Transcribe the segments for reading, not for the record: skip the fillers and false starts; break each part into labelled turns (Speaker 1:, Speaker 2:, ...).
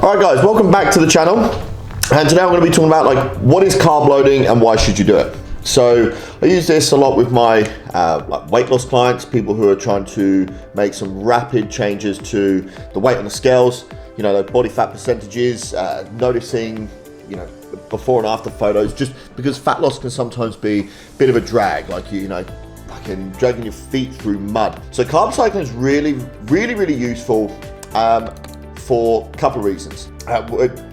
Speaker 1: All right guys, welcome back to the channel. And today I'm going to be talking about like what is carb loading and why should you do it. So I use this a lot with my weight loss clients, people who are trying to make some rapid changes to the weight on the scales, you know, the body fat percentages, noticing, you know, before and after photos, just because fat loss can sometimes be a bit of a drag, like, you know, fucking dragging your feet through mud. So carb cycling is really useful for a couple of reasons.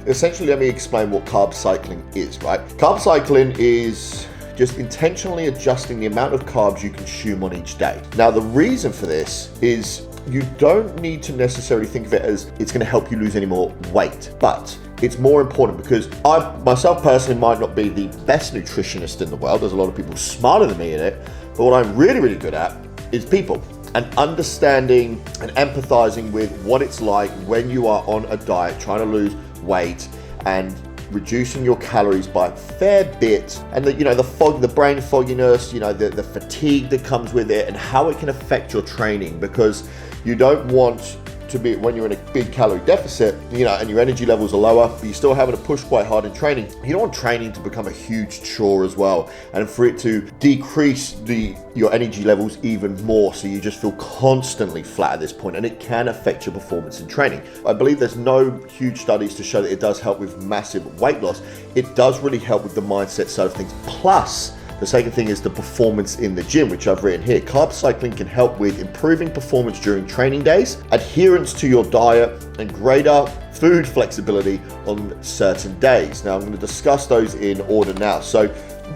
Speaker 1: Essentially, let me explain what carb cycling is, right? Carb cycling is just intentionally adjusting the amount of carbs you consume on each day. Now, the reason for this is you don't need to necessarily think of it as it's going to help you lose any more weight, but it's more important because I myself personally might not be the best nutritionist in the world. There's a lot of people smarter than me in it, but what I'm really good at is people and understanding and empathizing with what it's like when you are on a diet, trying to lose weight and reducing your calories by a fair bit, and the brain fogginess, you know, the fatigue that comes with it, and how it can affect your training, because you don't want to be, when you're in a big calorie deficit, you know, and your energy levels are lower, but you're still having to push quite hard in training. You don't want training to become a huge chore as well, and for it to decrease your energy levels even more, so you just feel constantly flat at this point, and it can affect your performance in training. I believe there's no huge studies to show that it does help with massive weight loss. It does really help with the mindset side of things. Plus, the second thing is the performance in the gym, which I've written here. Carb cycling can help with improving performance during training days, adherence to your diet, and greater food flexibility on certain days. Now, I'm going to discuss those in order now. So,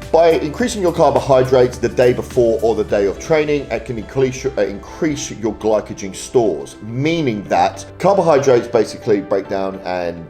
Speaker 1: by increasing your carbohydrates the day before or the day of training, it can increase your glycogen stores, meaning that carbohydrates basically break down and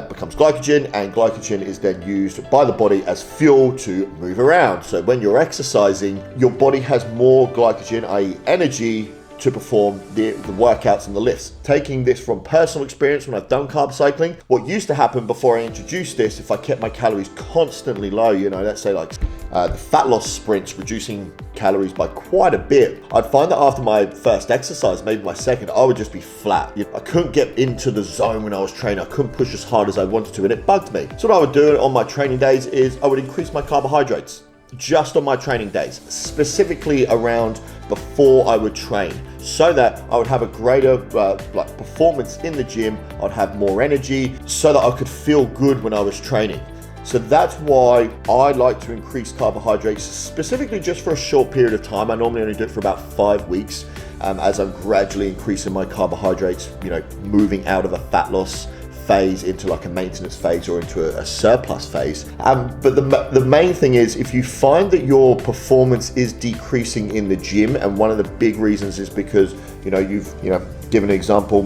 Speaker 1: becomes glycogen, and glycogen is then used by the body as fuel to move around. So when you're exercising, your body has more glycogen, i.e. energy, to perform the workouts and the lifts. Taking this from personal experience, when I've done carb cycling, what used to happen before I introduced this, if I kept my calories constantly low, you know, let's say like the fat loss sprints, reducing calories by quite a bit, I'd find that after my first exercise, maybe my second, I would just be flat. I couldn't get into the zone when I was training. I couldn't push as hard as I wanted to, and it bugged me. So what I would do on my training days is I would increase my carbohydrates just on my training days, specifically around before I would train, so that I would have a greater performance in the gym. I'd have more energy so that I could feel good when I was training. So that's why I like to increase carbohydrates, specifically just for a short period of time. I normally only do it for about 5 weeks, as I'm gradually increasing my carbohydrates, you know, moving out of a fat loss phase into like a maintenance phase or into a surplus phase. But the main thing is, if you find that your performance is decreasing in the gym, and one of the big reasons is because, you know, you've, you know, given an example,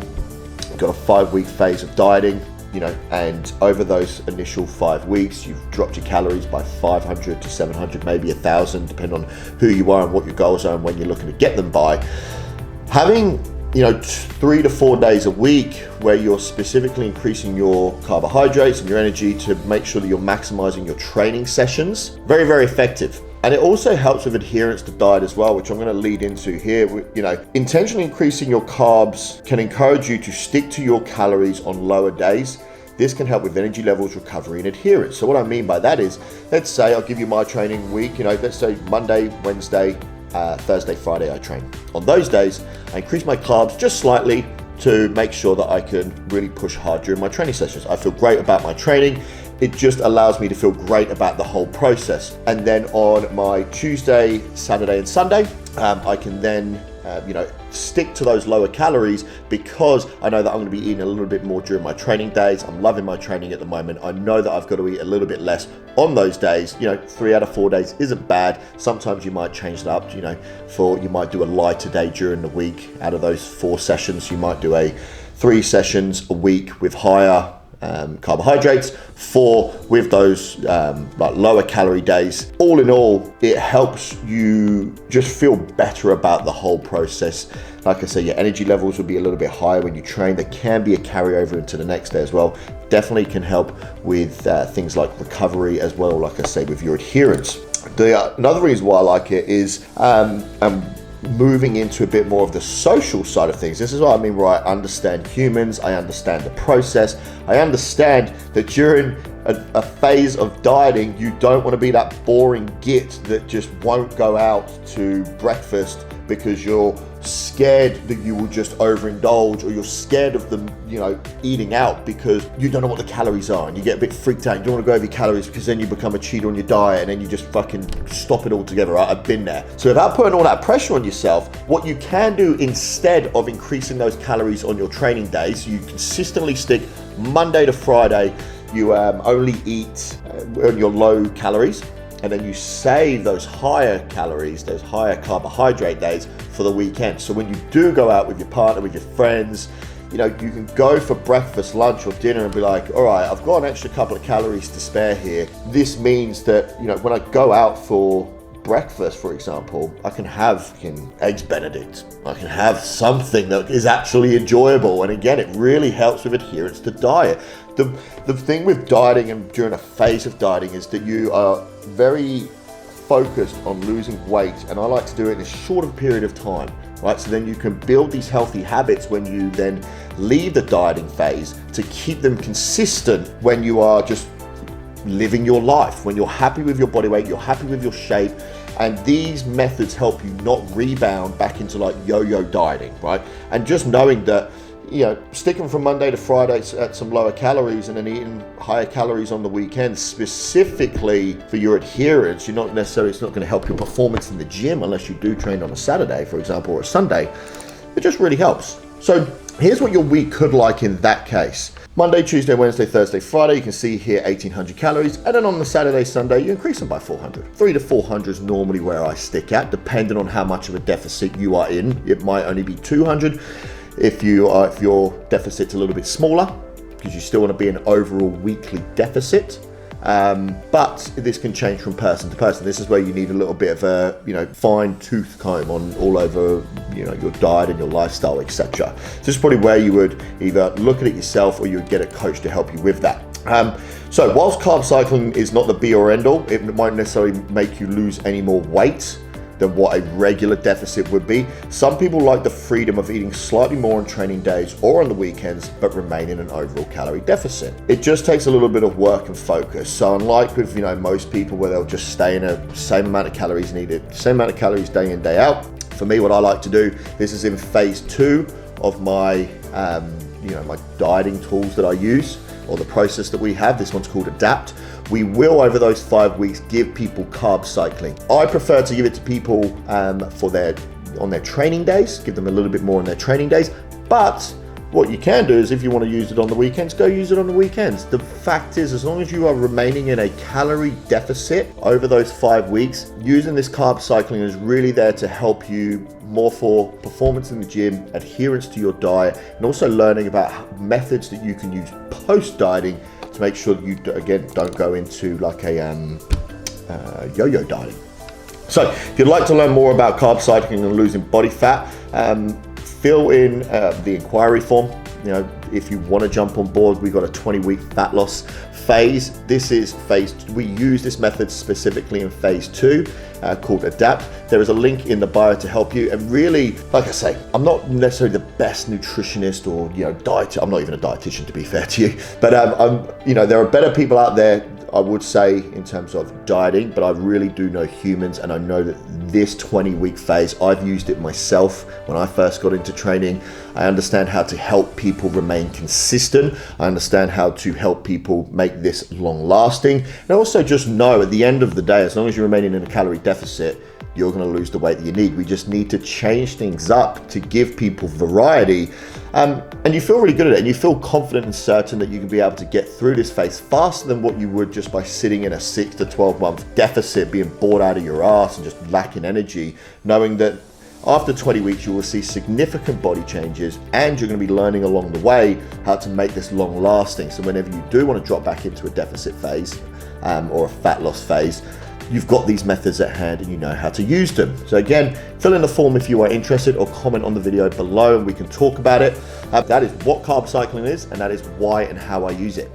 Speaker 1: got a 5-week phase of dieting, you know, and over those initial 5 weeks, you've dropped your calories by 500 to 700, maybe 1,000, depending on who you are and what your goals are and when you're looking to get them by. Having, you know, 3 to 4 days a week where you're specifically increasing your carbohydrates and your energy to make sure that you're maximizing your training sessions, very effective. And it also helps with adherence to diet as well, which I'm going to lead into here. You know, intentionally increasing your carbs can encourage you to stick to your calories on lower days. This can help with energy levels, recovery, and adherence. So what I mean by that is, let's say I'll give you my training week, you know, let's say Monday, Wednesday, Thursday, Friday I train. On those days, I increase my carbs just slightly to make sure that I can really push hard during my training sessions. I feel great about my training. It just allows me to feel great about the whole process. And then on my Tuesday, Saturday, and Sunday, I can then stick to those lower calories, because I know that I'm going to be eating a little bit more during my training days. I'm loving my training at the moment. I know that I've got to eat a little bit less on those days. You know, 3 out of 4 days isn't bad. Sometimes you might change it up, you know, you might do a lighter day during the week. Out of those 4 sessions, you might do 3 sessions a week with higher carbohydrates, 4 with those like lower calorie days. All in all, it helps you just feel better about the whole process. Like I say, your energy levels will be a little bit higher when you train. There can be a carryover into the next day as well. Definitely can help with things like recovery as well, like I say, with your adherence. Another reason why I like it is, moving into a bit more of the social side of things. This is what I mean, where I understand humans, I understand the process, I understand that during a phase of dieting, you don't want to be that boring git that just won't go out to breakfast because you're scared that you will just overindulge, or you're scared of them, eating out because you don't know what the calories are and you get a bit freaked out. You don't want to go over your calories because then you become a cheat on your diet and then you just fucking stop it all together. Right? I've been there. So without putting all that pressure on yourself, what you can do instead of increasing those calories on your training days, you consistently stick Monday to Friday, you only eat on your low calories, and then you save those higher calories, those higher carbohydrate days for the weekend. So when you do go out with your partner, with your friends, you can go for breakfast, lunch, or dinner and be like, all right, I've got an extra couple of calories to spare here. This means that, when I go out for breakfast, for example, I can have eggs Benedict. I can have something that is actually enjoyable. And again, it really helps with adherence to diet. The thing with dieting and during a phase of dieting is that you are very focused on losing weight, and I like to do it in a shorter period of time, right? So then you can build these healthy habits when you then leave the dieting phase to keep them consistent when you are just living your life, when you're happy with your body weight, you're happy with your shape. And these methods help you not rebound back into like yo-yo dieting, right? And just knowing that, sticking from Monday to Friday at some lower calories and then eating higher calories on the weekends specifically for your adherence, it's not going to help your performance in the gym unless you do train on a Saturday, for example, or a Sunday. It just really helps. So here's what your week could like in that case. Monday, Tuesday, Wednesday, Thursday, Friday, you can see here 1,800 calories. And then on the Saturday, Sunday, you increase them by 400. 300 to 400 is normally where I stick at, depending on how much of a deficit you are in. It might only be 200 if your deficit's a little bit smaller, because you still want to be an overall weekly deficit. But this can change from person to person. This is where you need a little bit of a, fine tooth comb on all over, your diet and your lifestyle, etc. So this is probably where you would either look at it yourself or you would get a coach to help you with that. So whilst carb cycling is not the be or end all, it might necessarily make you lose any more weight than what a regular deficit would be. Some people like the freedom of eating slightly more on training days or on the weekends, but remain in an overall calorie deficit. It just takes a little bit of work and focus. So unlike with most people where they'll just stay in a same amount of calories needed, same amount of calories day in, day out. For me, what I like to do, this is in phase 2 of my my dieting tools that I use, or the process that we have. This one's called Adapt. We will, over those 5 weeks, give people carb cycling. I prefer to give it to people on their training days, give them a little bit more on their training days. But what you can do is, if you want to use it on the weekends, go use it on the weekends. The fact is, as long as you are remaining in a calorie deficit over those 5 weeks, using this carb cycling is really there to help you more for performance in the gym, adherence to your diet, and also learning about methods that you can use post-dieting to make sure that you, again, don't go into like a yo-yo dieting. So if you'd like to learn more about carb cycling and losing body fat, fill in the inquiry form. If you want to jump on board, we've got a 20-week fat loss phase. This is phase 2. We use this method specifically in phase 2 called Adapt. There is a link in the bio to help you. And really, like I say, I'm not necessarily the best nutritionist or diet. I'm not even a dietitian, to be fair to you. But there are better people out there, I would say, in terms of dieting, but I really do know humans, and I know that this 20-week phase, I've used it myself when I first got into training. I understand how to help people remain consistent. I understand how to help people make this long-lasting. And I also just know at the end of the day, as long as you're remaining in a calorie deficit, you're going to lose the weight that you need. We just need to change things up to give people variety. And you feel really good at it, and you feel confident and certain that you can be able to get through this phase faster than what you would just by sitting in a 6 to 12 month deficit, being bored out of your ass and just lacking energy, knowing that after 20 weeks, you will see significant body changes, and you're going to be learning along the way how to make this long lasting. So whenever you do want to drop back into a deficit phase or a fat loss phase, you've got these methods at hand and you know how to use them. So again, fill in the form if you are interested, or comment on the video below and we can talk about it. That is what carb cycling is, and that is why and how I use it.